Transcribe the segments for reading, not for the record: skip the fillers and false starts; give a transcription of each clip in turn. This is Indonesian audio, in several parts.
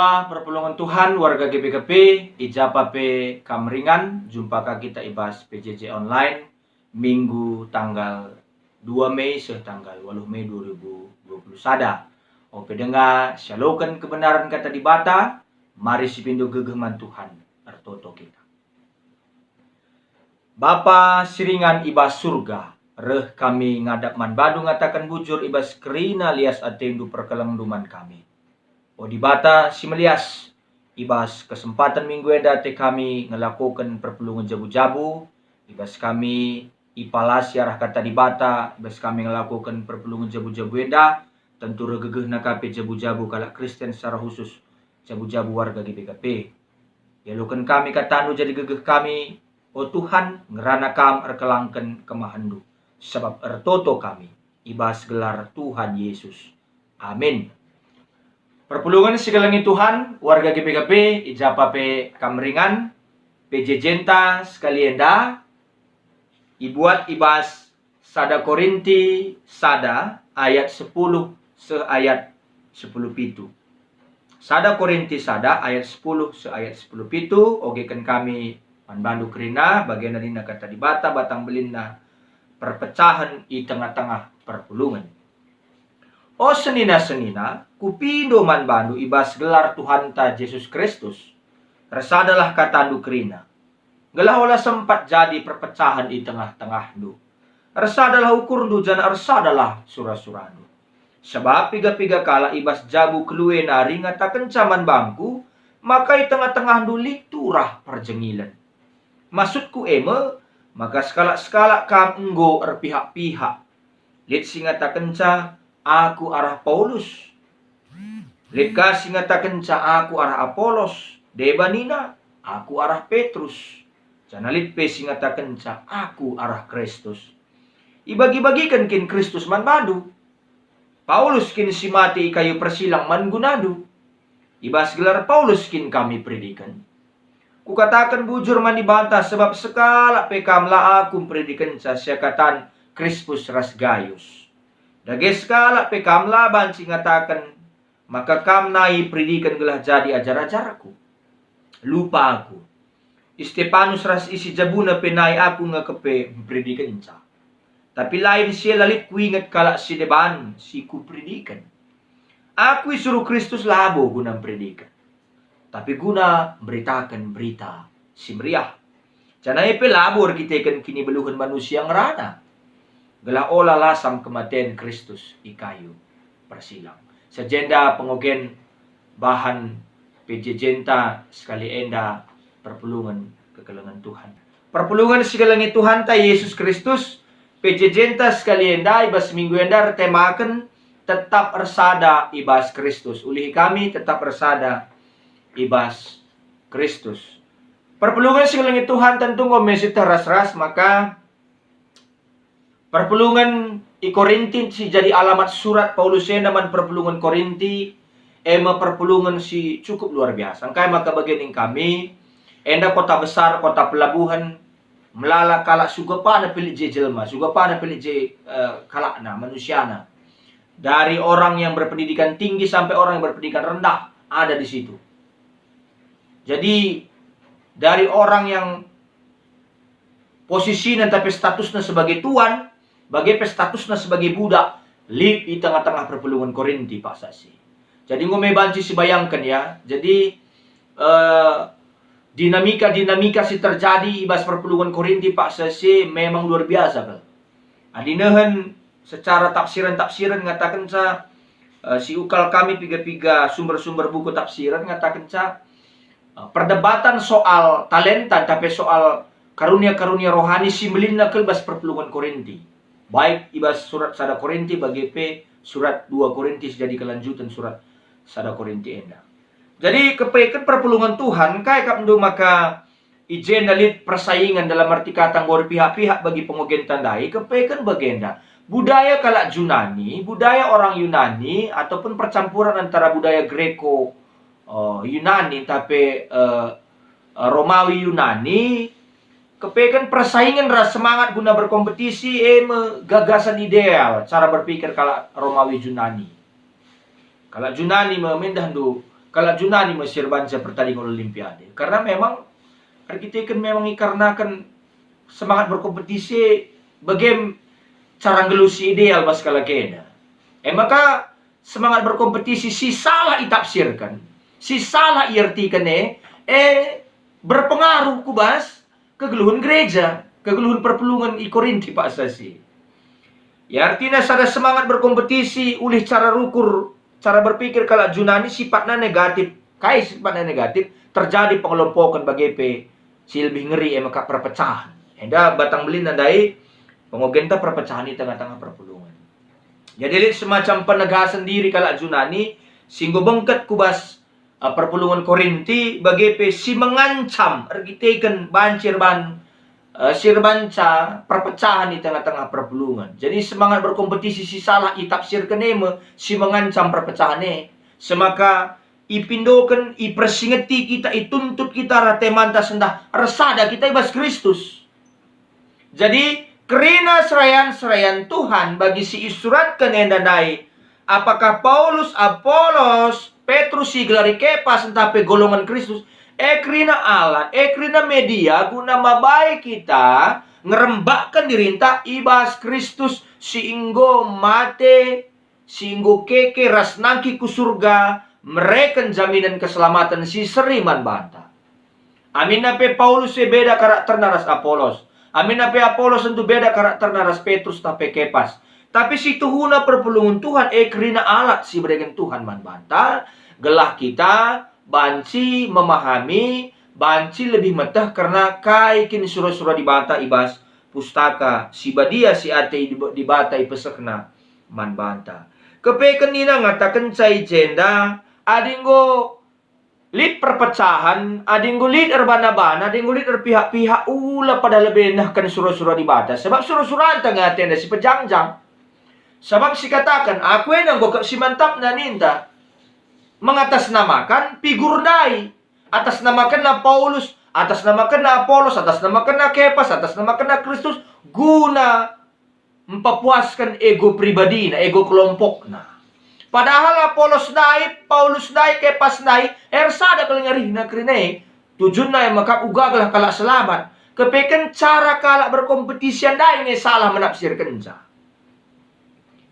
semua perpulungan Tuhan warga GBKP, Ijapape Kamringan, jumpakah kita ibas PJJ online Minggu tanggal 2 Mei tanggal 8 Mei 2020 sada. Oke dengar syalokan kebenaran kata di bata, mari sipindo gegeman Tuhan ertoto kita. Bapa siringan ibas surga, reh kami ngadap man badu ngatakan bujur ibas kerina lias atendu perkelengduman kami. O di bata si melias ibas kesempatan minggu eda te kami ngelakukan perpulungan jabu-jabu, ibas kami ipalas arah kata di bata, ibas kami ngelakukan perpulungan jabu-jabu eda, tentu regegeh nakape jabu-jabu kalak Kristen secara khusus jabu-jabu warga GBKP. Yalukan kami katanu jadi gegeh kami, o Tuhan ngerana kam erkelangken kemahandu, sebab ertoto kami ibas gelar Tuhan Yesus. Amin. Perpulungan segalangi Tuhan, warga GBKP, Ijapape Kamringan, PJ Jenta sekalienda, ibuat ibas sada Korinti sada ayat 10 seayat 10 pitu. Sada Korinti sada ayat 10 seayat 10 pitu, ogekan kami manbandu kerina, bagian dari kata di bata, batang belinna, perpecahan di tengah-tengah perpulungan. O senina-senina, kupindo man bandu ibas gelar Tuhan ta Yesus Kristus. Resadalah katandu kerina. Gelah olah sempat jadi perpecahan di tengah-tengah du. Resadalah ukur du jana resadalah surah-surahdu. Sebab piga-piga kala ibas jabu kelue nari ngatakan caman bangku, maka di tengah-tengah du liturah perjengilan. Maksudku eme, maka skala-skala kam enggo erpihak-pihak. Lit singatakan ca, aku arah Paulus. Lika singatakan ca aku arah Apolos. Debanina, aku arah Petrus. Janalit pe singatakan ca aku arah Kristus. Ibagi-bagikan kin Kristus man badu. Paulus kin si mati kayu persilang man gunadu. Ibas gelar Paulus kin kami predikan. Kukatakan bujur man dibantah sebab sekala pe kamla aku predikan ca syakatan Crispus ras Gaius. Dages kala pe kamla banci ngatakan, maka kam nai predikan gelah jadi ajar-ajarku. Lupa aku. Stefanus ras isi jabuna pe nai aku ngakepe predikan ca. Tapi lain siya lalit ku ingat kala si deban si ku predikan. Aku isuruh Kristus labo guna predikan. Tapi guna beritakan berita si meriah. Canai pe labor kita kini beluhan manusia ngerana. Gelah olah lasam kematian Kristus di kayu persilang. Sejenda pengogen bahan PJ Jenta sekali enda perpulungan kekelengan Tuhan. Perpulungan segalangi Tuhan ta Yesus Kristus PJ Jenta sekali enda ibas minggu enda temakan tetap ersada ibas Kristus. Ulih kami tetap ersada ibas Kristus. Perpulungan segalangi Tuhan tentu ngomesi teras-ras maka perpulungan i Korinti si jadi alamat surat Paulus naman perpulungan Korinti ema perpulungan si cukup luar biasa. Angkai maka bagian kami enda kota besar, kota pelabuhan melala kalak suga pana pilih jelma, suga pana pilih kalakna manusiana. Dari orang yang berpendidikan tinggi sampai orang yang berpendidikan rendah ada di situ. Jadi dari orang yang posisinya tapi statusnya sebagai tuan, bagi statusnya sebagai budak, lip di tengah-tengah perpulungan Korinti Pak Sasi. Jadi ngome banci si bayangkan ya. Jadi dinamika si terjadi ibas perpulungan Korinti Pak Sasi memang luar biasa Pak. Adinahan secara tafsiran ngatakan sa si ukal kami piga-piga sumber-sumber buku tafsiran ngatakan sa perdebatan soal talenta tapi soal karunia-karunia rohani si melina kelbas perpulungan Korinti. Baik ibas surat sada Korinti bagi P surat 2 Korinti jadi kelanjutan surat sada Korinti enda. Jadi kepekan perpulungan Tuhan kai kapndo maka ijen dalit persaingan dalam arti kata ngor pihak-pihak bagi pengogen tandai kepekan bagenda. Budaya kalak Yunani, budaya orang Yunani ataupun percampuran antara budaya Greko Yunani tapi Romawi Yunani kepekan persaingan ras semangat guna berkompetisi gagasan ideal cara berpikir kalau Romawi Yunani. Kalau Yunani memindah Kalau Junani Mesir banca pertandingan Olimpiade. Karena memang arkitektur memang dikarenakan semangat berkompetisi bagaimana cara ngelusi ideal bas kala kena. Maka semangat berkompetisi si salah itafsirkan, si salah iartikan berpengaruh kubas kegeluhan gereja, kegeluhan perpelungan i Korinti Pak Sasi. Ya artinya ada semangat berkompetisi oleh cara rukur, cara berpikir kalau Junani sifatnya negatif, sifatnya negatif, terjadi pengelompokan bagi si lebih ngeri maka perpecahan. Enda batang belin nandai pengogenta perpecahan di tengah-tengah perpelungan. Jadi semacam penegasan diri kalau Junani singgo bengket kubas perpelungan Korinti bagi si mengancam argiteken bancir sirbanca perpecahan di tengah-tengah perpelungan. Jadi semangat berkompetisi si salah itafsirkan si mengancam perpecahan semaka ipindokan ipersingeti kita ituntut kita ratemanta sendah resada kita ibas Kristus. Jadi kerina serayan Tuhan bagi si isuratkan endandai apakah Paulus, Apolos, Petrus si gelari Kepas entape golongan Kristus kerina alat, kerina media guna mabai kita ngerembakkan dirinta ibas Kristus singgo mate singgo keke rasnangki ku surga mereka jaminan keselamatan si seriman banta. Amin nape Paulus beda karakter naras Apolos. Amin nape Apolos tentu beda karakter naras Petrus tape Kepas. Tapi si tuhuna perpelungan Tuhan kerina alat si berikan Tuhan man banta gelah kita banci memahami, banci lebih metah karena kaikin surah-surah dibata ibas pustaka si badia si ate dibata ipesekna man banta. Kepekan nina ngatakan cai jenda adinggo lid perpecahan, adinggo lid erbana-bana, adinggo lid pihak-pihak ula pada lebih nahkan surah-surah dibata. Sebab surah-surah tengah tenda si pejangjang. Sebab si katakan aku enang gok si mantap naninta mengatasnamakan figur dai, atas nama kena Paulus, atas nama kena Apolos, atas nama kena Kepas, atas nama kena Kristus guna mempuaskan ego pribadi, ego kelompok. Padahal Apolos naik, Paulus naik, Kepas naik, ersada kelengari na krine tujuan na maka ugaglah kalak selamat. Kepekan cara kalak berkompetisi andai ini salah menafsirkan ja.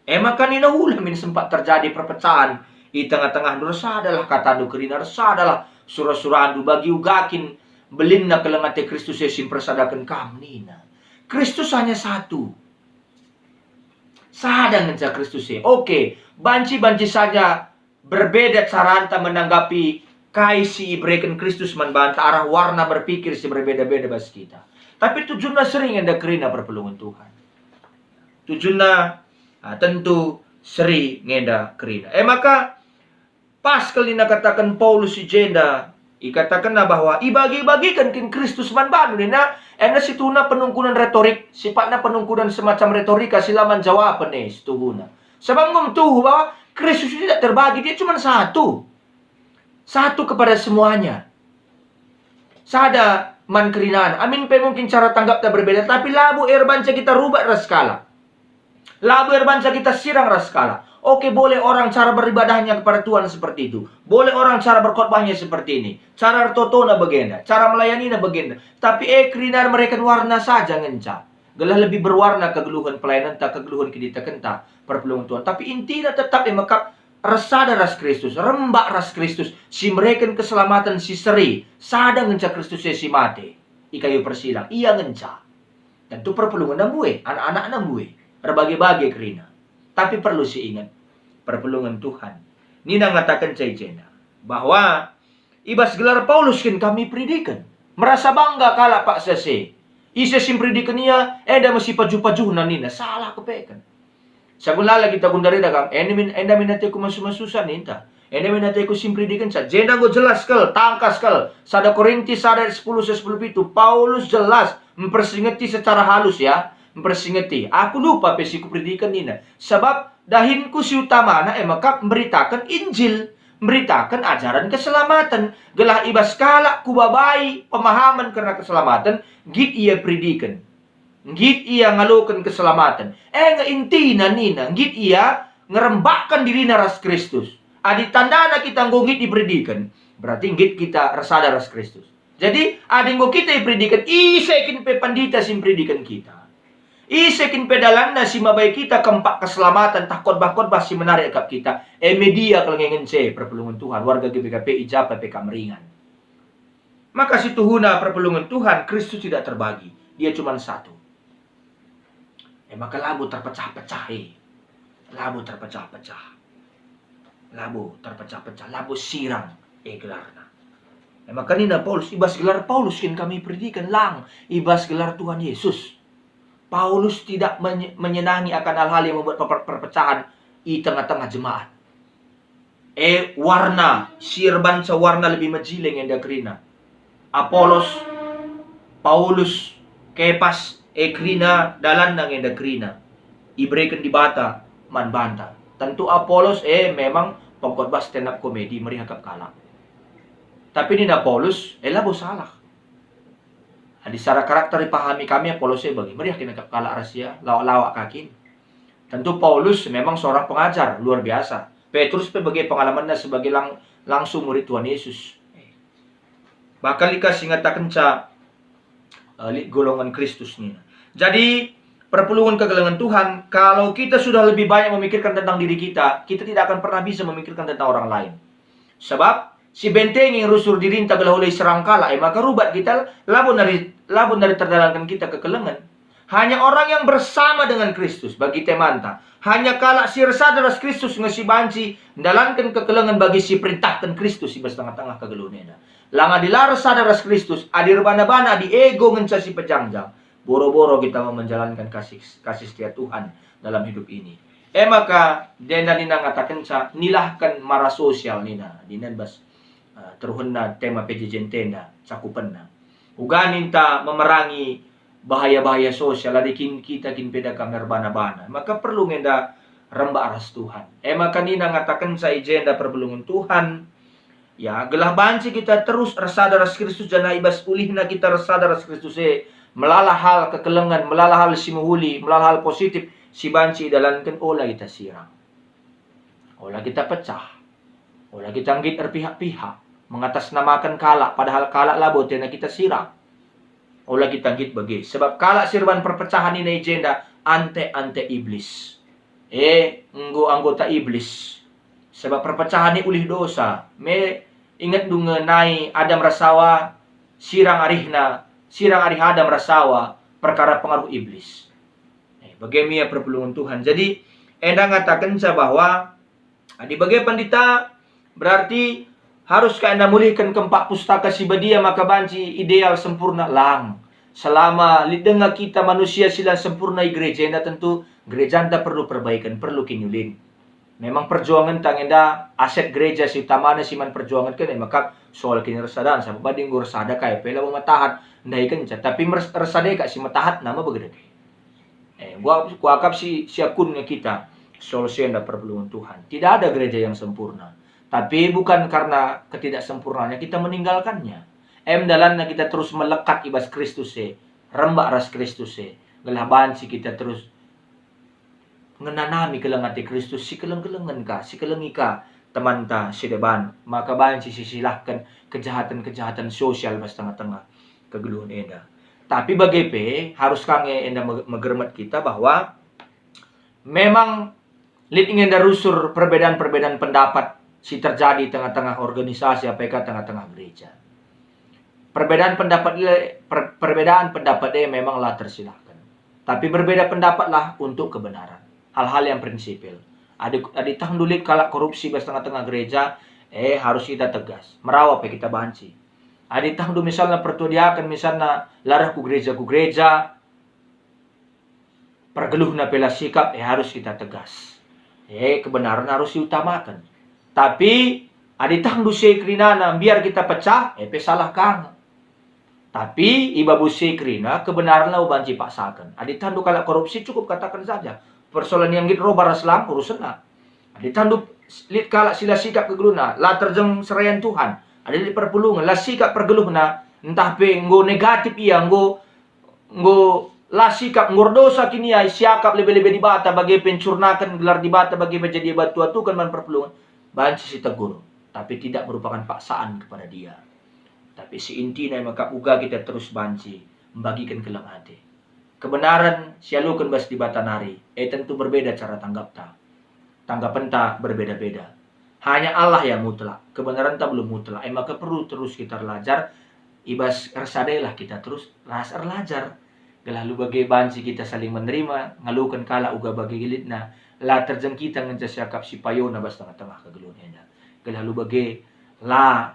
Maka nina min sempat terjadi perpecahan di tengah-tengah rasa adalah kata dukrina rasa adalah surah-surah andu bagi ugakin belinna kelengate Kristus yesim persadakan kamnina. Kristus hanya satu. Sada ngenca Kristus Oke, banci-banci saja berbeda cara anta menanggapi kaisi ibreken Kristus manbanta arah warna berpikir si berbeda-beda bas kita. Tapi tujuannya sering anda kerina perpelungan Tuhan. Tujuannya tentu sering ngenda kerina. Maka pas kali nak katakan Paulus si jenda, ikatakan bahwa ibagi-bagikan kin Kristus man banu nina, situna penungkunan retorik, sifatnya penungkunan semacam retorika silaman jawab situhuna. Sebab ngom tuh bahwa Kristus tidak terbagi, dia cuma satu. Satu kepada semuanya. Sada man kerinaan. Amin pe mungkin cara tanggapnya berbeda, tapi labu erbanca kita rubah raskala. Labu erbanca kita sirang raskala. Oke, boleh orang cara beribadahnya kepada Tuhan seperti itu. Boleh orang cara berkhotbahnya seperti ini. Cara totona begenda, cara melayaninya begenda. Tapi krinar mereka warna saja ngenca. Gelah lebih berwarna kegeluhan pelayanan tak kegeluhan kita kenta perpelungan Tuhan. Tapi intinya tetap maka resada ras Kristus, rembak ras Kristus. Si mereka keselamatan si seri, sada ngenca Kristus si mati. Ikayu persilang, iya ngenca. Tentu perpelungan nambuhe, anak-anak nambuhe. Berbagi-bagi kerina. Tapi perlu si ingat perpelungan Tuhan. Nina ngatakan cai jena bahwa ibas gelar Paulus kan kami predikan. Merasa bangga kala Pak Sese. Isa sim predikan niya eda masih paju-paju na nina salah kepekan. Sagunala kita gundari dagam enda minate ko masumasusan ninta. Enda minate ko sim predikan sa jena go jelas kal tangkas kal. Sada Korinti sada 10:10 itu Paulus jelas mempersingeti secara halus ya. Mempersingeti. Aku lupa pesiku predikan nina. Sebab dahinku si utama maka memberitakan Injil. Memberitakan ajaran keselamatan. Gelah ibas kala kubabai pemahaman karena keselamatan. Git ia predikan. Git ia ngalukan keselamatan. Nga intina nina. Git ia ngerembakkan diri naras Kristus. Adi tandana kita nggongit dipredikan, berarti nggit kita resada ras Kristus. Jadi adi nggo kita dipredikan, isekin pe pandita sim predikan kita. Isekin pedalan na si mabay kita kempak keselamatan tak khotbah si menarik akap kita. Media kelengengen se perpulungan Tuhan warga GBKP ijabah PK Meringan. Maka si tuhuna perpulungan Tuhan Kristus tidak terbagi, dia cuma satu. Maka labu terpecah-pecah labu terpecah-pecah. Labu terpecah-pecah, labu sirang gelarna. Maka nina Paulus ibas gelar Paulus kan kami predikan lang ibas gelar Tuhan Yesus. Paulus tidak menyenangi akan hal-hal yang membuat perpecahan di tengah-tengah jemaat. Warna, sirban sewarna lebih majileng yang dakrina. Apolos, Paulus, Kepas, Krina, dalan nang yang dakrina. Ibrekan di bata, man banta. Tentu Apolos, memang pengkhotbah stand up komedi, merihakap kalah. Tapi ini na Paulus, labo salah. Di secara karakter dipahami kami Paulus bagi meriah kena kalah rahasia lawak-lawak kakin. Tentu Paulus memang seorang pengajar luar biasa. Petrus sebagai pengalamannya sebagai langsung murid Tuhan Yesus. Bakal dikasih ngatakan golongan Kristus nih. Jadi perpulungan kegelangan Tuhan, kalau kita sudah lebih banyak memikirkan tentang diri kita, kita tidak akan pernah bisa memikirkan tentang orang lain. Sebab si benteng yang rusur dirintah gelah oleh serangkala, maka rubat kita labun dari terdalankan kita kekelengan. Hanya orang yang bersama dengan Kristus bagi temanta. Hanya kalak si resadaras Kristus ngasi banci dalankan kekelengan bagi si perintahkan Kristus ibas tengah-tengah kegelunena. Langa dilaras sadaras Kristus, adir bana-bana di ego ngenca si pejangjang. Boro-boro kita mau menjalankan kasih setia Tuhan dalam hidup ini. Maka denda nina ngatakan nilahkan mara sosial nina dinan bas terhuna tema PJJ tenda cakupenna. Uganin ta memerangi bahaya-bahaya sosial adikin kita kin peda kamer bana-bana. Maka perlu ngenda rembak aras Tuhan. Maka nina ngatakan sa ijenda perbelungan Tuhan. Ya, gelah banci kita terus resada ras Kristus jana ibas ulihna kita resada ras Kristus melala hal kekelengan, melala hal simuhuli, melala hal positif si banci dalankan olah kita sirang. Olah kita pecah. Olah kita nggit erpihak-pihak. Mengatasnamakan kalak, padahal kalak labo tena kita sirang. Olah kita nggit bagi. Sebab kalak sirban perpecahan ini agenda ante iblis. Nggo anggota iblis. Sebab perpecahan ini ulih dosa. Ingat dungenai Adam rasawa, sirang arih Adam rasawa, perkara pengaruh iblis. Bagaimana perpulungan Tuhan. Jadi, enda ngatakan bahwa di bagai pandita berarti harus anda mulihkan keempat pustaka si badia maka banci ideal sempurna lang. Selama lidengah kita manusia sila sempurna gereja enda tentu gereja anda perlu perbaikan, perlu kinyulin. Memang perjuangan tangenda aset gereja si utamanya si man perjuangan kan maka soal kini resadaan sama bading gur resada kay pela matahat ndai kenca tapi resada ka si matahat nama begede. Gua akap si akunnya kita solusi yang perpulungan Tuhan. Tidak ada gereja yang sempurna. Tapi bukan karena ketidaksempurnaannya kita meninggalkannya. Dalanna kita terus melekat ibas Kristus rembak ras Kristus gelah banci kita terus ngenanami kelengati Kristus si keleng-kelengan ka, si kelengi ka teman ta si deban. Maka banci sisilahkan kejahatan-kejahatan sosial mas tengah-tengah kegeluhan enda. Tapi bagi harus kange enda megermat kita bahwa memang ingin darusur perbedaan-perbedaan pendapat si terjadi tengah-tengah organisasi APK tengah-tengah gereja. Perbedaan pendapat memanglah tersilahkan. Tapi berbeda pendapatlah untuk kebenaran. Hal-hal yang prinsipil. Adik dulit kalak korupsi bas tengah-tengah gereja, harus kita tegas. Merawap kita banci. Adik tangdu misalnya pertudiakan misalnya larah ku gereja pergeluhna pela sikap, harus kita tegas. Kebenaran harus diutamakan. Tapi adik tangdu sekrinana biar kita pecah, salah kang. Tapi ibabu sekrina kebenaran lah banci paksakan. Adik tangdu kalak korupsi cukup katakan saja. Persoalan yang gitu robar Islam urusan lah. Ditanduk lit kalak sila sikap kegeluna, la terjeng serayan Tuhan. Ada di perpulungan, la sikap pergeluhna, entah pe nggo negatif iya, nggo la sikap ngordosa kini ya siakap lebih-lebih di bata bagi pencurnakan gelar di bata bagi menjadi batu kan man perpulungan. banci si tegur, tapi tidak merupakan paksaan kepada dia. Tapi si intina maka uga kita terus banci, membagikan kelang hati. Kebenaran sialukan bas di batanari, tentu berbeda cara tanggap ta. Tanggapan ta berbeda-beda. Hanya Allah yang mutlak, kebenaran ta belum mutlak. Maka perlu terus kita belajar, ibas ersadelah kita terus ras belajar. Gelalu bagai banci kita saling menerima, ngalukan kala uga bagi gilitna, la terjang kita ngejas yakap si payona bas tengah-tengah kegeluhnya. Gelalu bagai la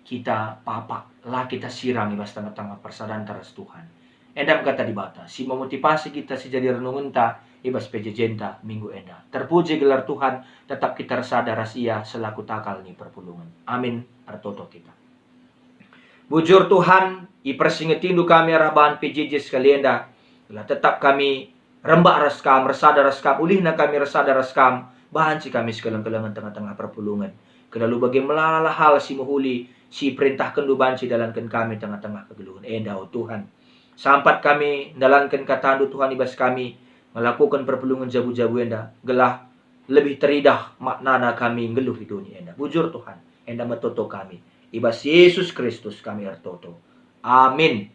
kita papak, lah kita siram ibas tengah-tengah persadaran teras Tuhan. Endam kata di bata, si memotivasi kita si jadi renungan ta, ibas pejejenta minggu enda. Terpuji gelar Tuhan, tetap kita sadar rahasia selaku takal ni perpulungan. Amin, artoto kita. Bujur Tuhan, ipersingetindu kami arabahan PJJ sekalienda, lah tetap kami rembak raskam, resada raskam, ulihna kami resada raskam, bahan si kami sekelang-kelangan tengah-tengah perpulungan. Kelalu bagi melala hal si muhuli, si perintah kenduban si dalankan kami tengah-tengah kegeluhan. Oh Tuhan, sampat kami dalankan katandu Tuhan ibas kami, melakukan perpulungan jabu-jabu enda, gelah lebih teridah maknana kami ngeluh di dunia enda. Bujur Tuhan, enda metoto kami. Ibas Yesus Kristus kami ertoto. Amin.